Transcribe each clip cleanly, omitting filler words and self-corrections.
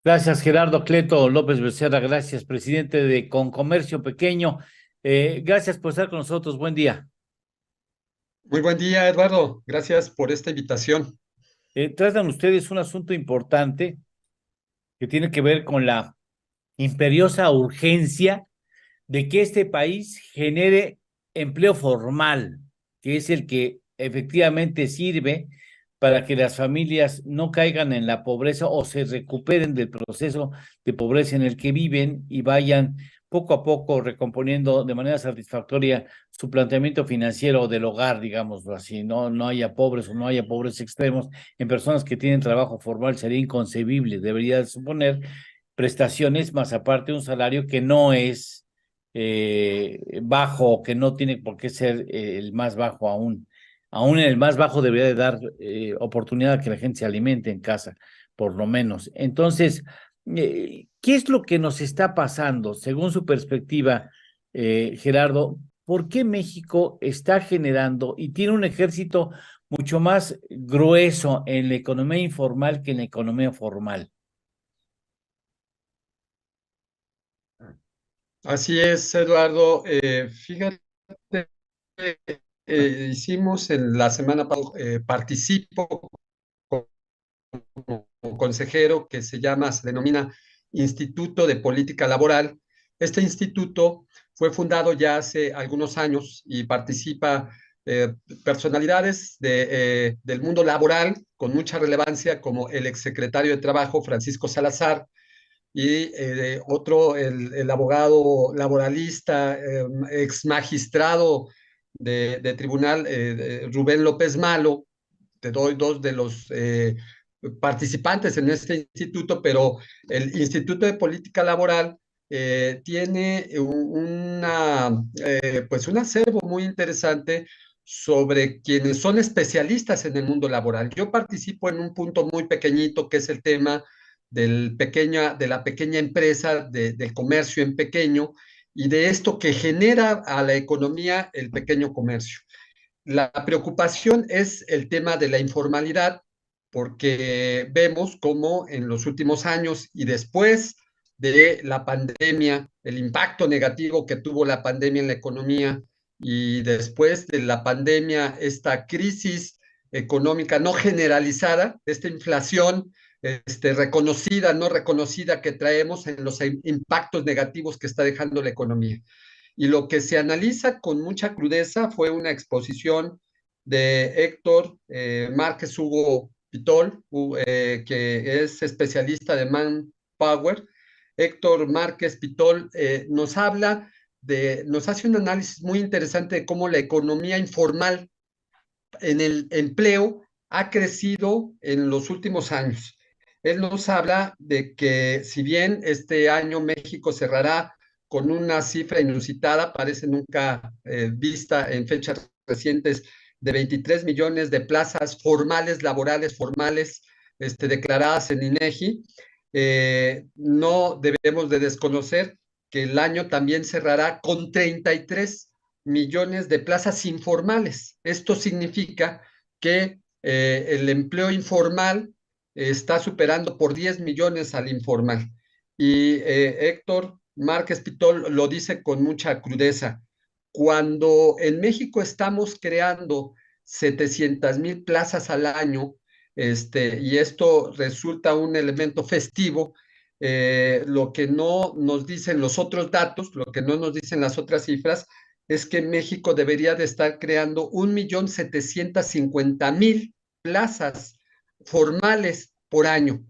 Gracias, Gerardo Cleto López Becerra. Gracias, presidente de Concomercio Pequeño. Gracias por estar con nosotros. Buen día. Muy buen día, Eduardo. Gracias por esta invitación. Tratan ustedes un asunto importante que tiene que ver con la imperiosa urgencia de que este país genere empleo formal, que es el que efectivamente sirve para que las familias no caigan en la pobreza o se recuperen del proceso de pobreza en el que viven y vayan poco a poco recomponiendo de manera satisfactoria su planteamiento financiero del hogar, digámoslo así. No haya pobres o no haya pobres extremos en personas que tienen trabajo formal. Sería inconcebible, debería suponer prestaciones más aparte un salario que no es bajo, que no tiene por qué ser el más bajo aún. Aún en el más bajo debería de dar oportunidad a que la gente se alimente en casa, por lo menos. Entonces, ¿qué es lo que nos está pasando, según su perspectiva, Gerardo? ¿Por qué México está generando y tiene un ejército mucho más grueso en la economía informal que en la economía formal? Así es, Eduardo. Fíjate, hicimos en la semana pasada, participo como consejero que se denomina Instituto de Política Laboral. Este instituto fue fundado ya hace algunos años y participa personalidades del mundo laboral con mucha relevancia, como el exsecretario de Trabajo, Francisco Salazar, y otro, el abogado laboralista, ex magistrado de tribunal, Rubén López Malo. Te doy dos de los participantes en este instituto, pero el Instituto de Política Laboral tiene pues un acervo muy interesante sobre quienes son especialistas en el mundo laboral. Yo participo en un punto muy pequeñito, que es el tema de la pequeña empresa, del comercio en pequeño, y de esto que genera a la economía el pequeño comercio. La preocupación es el tema de la informalidad, porque vemos cómo en los últimos años y después de la pandemia, el impacto negativo que tuvo la pandemia en la economía, y después de la pandemia, esta crisis económica no generalizada, esta inflación reconocida, no reconocida, que traemos en los impactos negativos que está dejando la economía. Y lo que se analiza con mucha crudeza fue una exposición de Héctor Márquez Hugo Pitol, que es especialista de Manpower. Héctor Márquez Pitol nos hace un análisis muy interesante de cómo la economía informal en el empleo ha crecido en los últimos años. Él nos habla de que, si bien este año México cerrará con una cifra inusitada, parece nunca vista en fechas recientes, de 23 millones de plazas formales, laborales formales, declaradas en INEGI, no debemos de desconocer que el año también cerrará con 33 millones de plazas informales. Esto significa que el empleo informal está superando por 10 millones al informal. Y Héctor Márquez Pitol lo dice con mucha crudeza. Cuando en México estamos creando 700,000 plazas al año, y esto resulta un elemento festivo, lo que no nos dicen los otros datos, lo que no nos dicen las otras cifras, es que México debería de estar creando 1,750,000 plazas formales por año.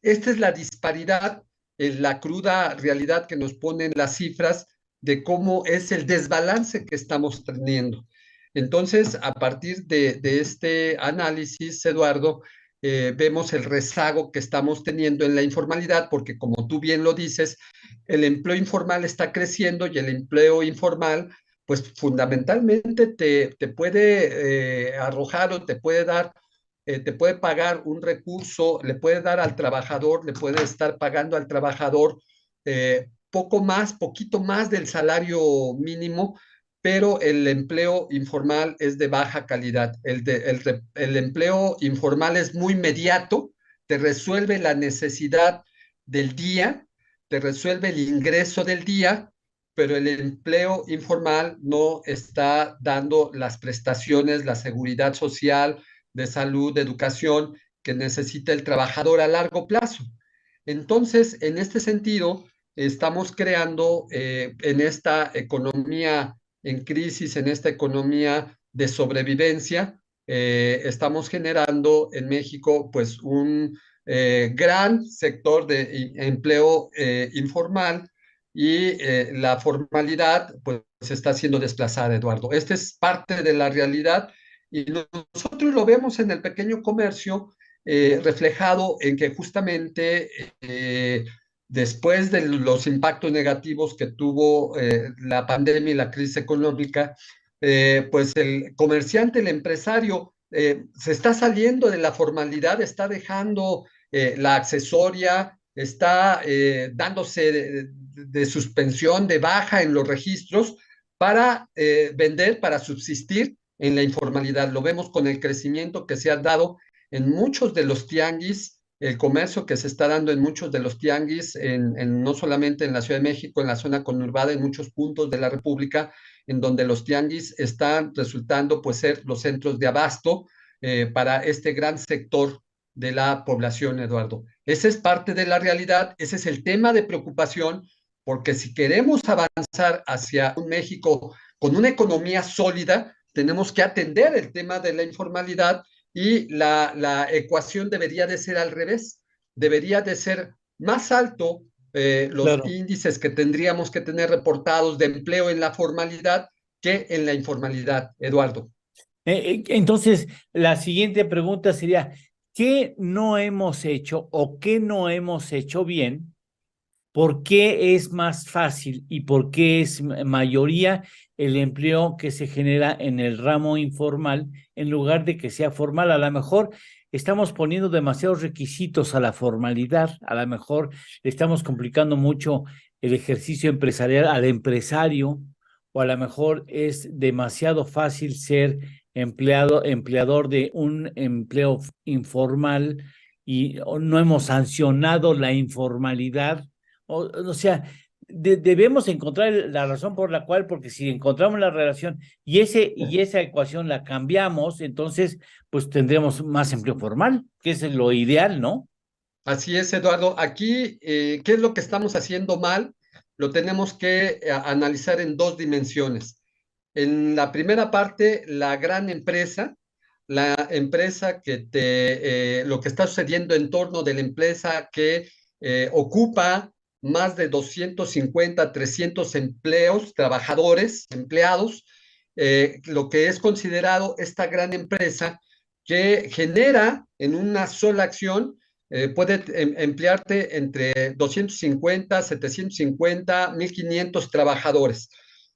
Esta es la disparidad, la cruda realidad que nos ponen las cifras de cómo es el desbalance que estamos teniendo. Entonces, a partir de este análisis, Eduardo, vemos el rezago que estamos teniendo en la informalidad, porque, como tú bien lo dices, el empleo informal está creciendo, y el empleo informal, pues fundamentalmente te puede arrojar, o te puede dar, te puede pagar un recurso, le puede dar al trabajador, le puede estar pagando al trabajador poco más, poquito más del salario mínimo, pero el empleo informal es de baja calidad. El empleo informal es muy inmediato, te resuelve la necesidad del día, te resuelve el ingreso del día, pero el empleo informal no está dando las prestaciones, la seguridad social, de salud, de educación que necesita el trabajador a largo plazo. Entonces, en este sentido, estamos creando en esta economía en crisis, en esta economía de sobrevivencia, estamos generando en México pues un gran sector de empleo informal y la formalidad pues está siendo desplazada, Eduardo. Esta es parte de la realidad y nosotros lo vemos en el pequeño comercio reflejado en que justamente después de los impactos negativos que tuvo la pandemia y la crisis económica, pues el comerciante, el empresario, se está saliendo de la formalidad, está dejando la accesoria, está dándose de suspensión, de baja en los registros para vender, para subsistir en la informalidad. Lo vemos con el crecimiento que se ha dado en muchos de los tianguis, el comercio que se está dando en muchos de los tianguis, no solamente en la Ciudad de México, en la zona conurbada, en muchos puntos de la República, en donde los tianguis están resultando pues ser los centros de abasto para este gran sector de la población, Eduardo. Esa es parte de la realidad, ese es el tema de preocupación, porque si queremos avanzar hacia un México con una economía sólida, tenemos que atender el tema de la informalidad y la ecuación debería de ser al revés, debería de ser más alto los Claro. índices que tendríamos que tener reportados de empleo en la formalidad que en la informalidad, Eduardo. Entonces, la siguiente pregunta sería, ¿qué no hemos hecho o qué no hemos hecho bien? ¿Por qué es más fácil y por qué es mayoría el empleo que se genera en el ramo informal en lugar de que sea formal? A lo mejor estamos poniendo demasiados requisitos a la formalidad, a lo mejor le estamos complicando mucho el ejercicio empresarial al empresario, o a lo mejor es demasiado fácil ser empleador de un empleo informal y no hemos sancionado la informalidad. O sea, debemos encontrar la razón por la cual, porque si encontramos la relación y esa ecuación la cambiamos, entonces pues tendremos más empleo formal, que es lo ideal, ¿no? Así es, Eduardo. Aquí, ¿qué es lo que estamos haciendo mal? Lo tenemos que analizar en dos dimensiones. En la primera parte, la empresa que lo que está sucediendo en torno de la empresa que ocupa más de 250, 300 empleos, trabajadores, empleados, lo que es considerado esta gran empresa que genera en una sola acción puede emplearte entre 250, 750, 1500 trabajadores.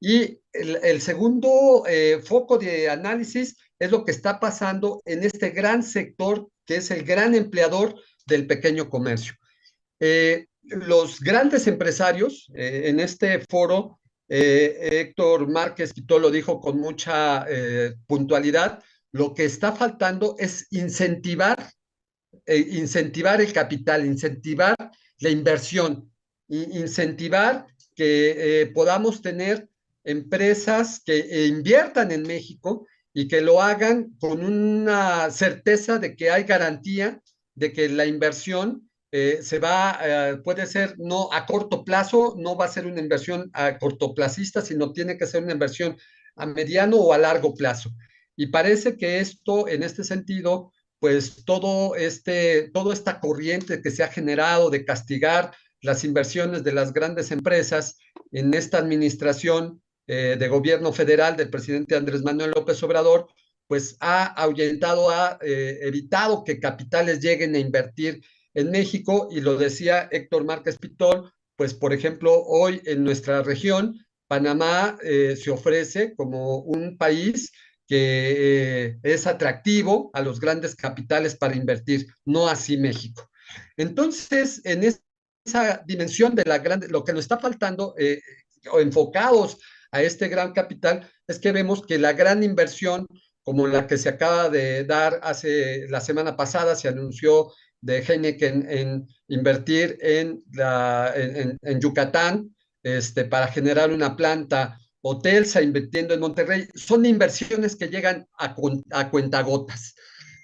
Y el segundo foco de análisis es lo que está pasando en este gran sector que es el gran empleador del pequeño comercio. Los grandes empresarios, en este foro, Héctor Márquez Quitó lo dijo con mucha puntualidad, lo que está faltando es incentivar el capital, incentivar la inversión, incentivar que podamos tener empresas que inviertan en México y que lo hagan con una certeza de que hay garantía de que la inversión puede ser no a corto plazo, no va a ser una inversión a cortoplacista, sino tiene que ser una inversión a mediano o a largo plazo. Y parece que esto, en este sentido, pues toda esta corriente que se ha generado de castigar las inversiones de las grandes empresas en esta administración de gobierno federal del presidente Andrés Manuel López Obrador, pues ha ahuyentado, ha evitado que capitales lleguen a invertir en México, y lo decía Héctor Márquez Pitol, pues por ejemplo, hoy en nuestra región, Panamá se ofrece como un país que es atractivo a los grandes capitales para invertir, no así México. Entonces, en esa dimensión de lo que nos está faltando, o enfocados a este gran capital, es que vemos que la gran inversión, como la que se acaba de dar hace la semana pasada, se anunció de Heineken en invertir en Yucatán para generar una planta, o Telsa invirtiendo en Monterrey, son inversiones que llegan a cuentagotas.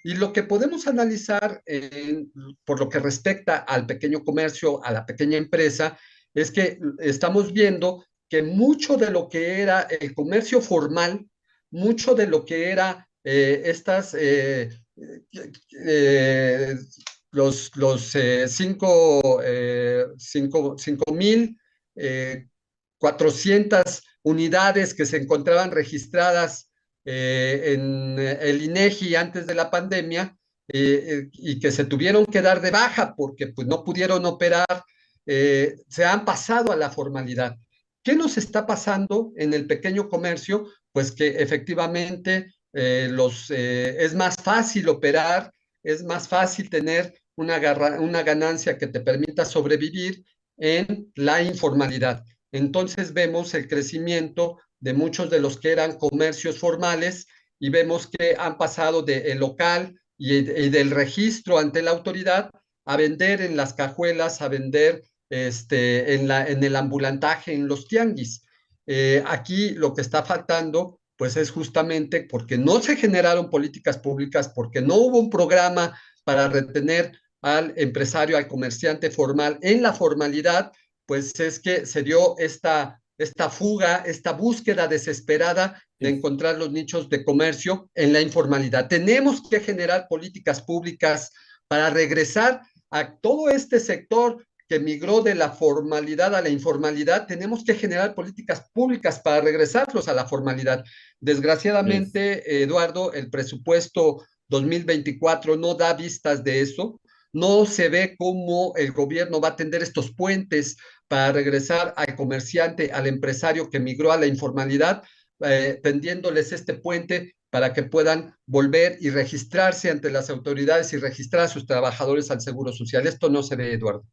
Y lo que podemos analizar por lo que respecta al pequeño comercio, a la pequeña empresa, es que estamos viendo que mucho de lo que era el comercio formal, mucho de lo que era eh, cinco mil 400 unidades que se encontraban registradas en el INEGI antes de la pandemia, y que se tuvieron que dar de baja porque pues, no pudieron operar, se han pasado a la formalidad. ¿Qué nos está pasando en el pequeño comercio? Pues que efectivamente es más fácil operar, es más fácil tener una ganancia que te permita sobrevivir en la informalidad. Entonces vemos el crecimiento de muchos de los que eran comercios formales y vemos que han pasado del local y del registro ante la autoridad a vender en las cajuelas, a vender en el ambulantaje, en los tianguis. Aquí lo que está faltando, pues es justamente porque no se generaron políticas públicas, porque no hubo un programa para retener al empresario, al comerciante formal en la formalidad, pues es que se dio esta fuga, esta búsqueda desesperada de encontrar los nichos de comercio en la informalidad. Tenemos que generar políticas públicas para regresar a todo este sector que migró de la formalidad a la informalidad. Tenemos que generar políticas públicas para regresarlos a la formalidad. Desgraciadamente, Eduardo, el presupuesto 2024 no da vistas de eso. No se ve cómo el gobierno va a tender estos puentes para regresar al comerciante, al empresario que migró a la informalidad, tendiéndoles este puente para que puedan volver y registrarse ante las autoridades y registrar a sus trabajadores al Seguro Social. Esto no se ve, Eduardo.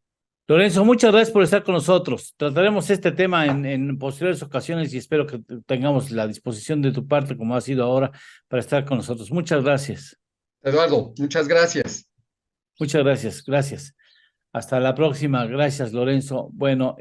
Lorenzo, muchas gracias por estar con nosotros. Trataremos este tema en posteriores ocasiones y espero que tengamos la disposición de tu parte, como ha sido ahora, para estar con nosotros. Muchas gracias. Eduardo, muchas gracias. Muchas gracias, gracias. Hasta la próxima. Gracias, Lorenzo. Bueno,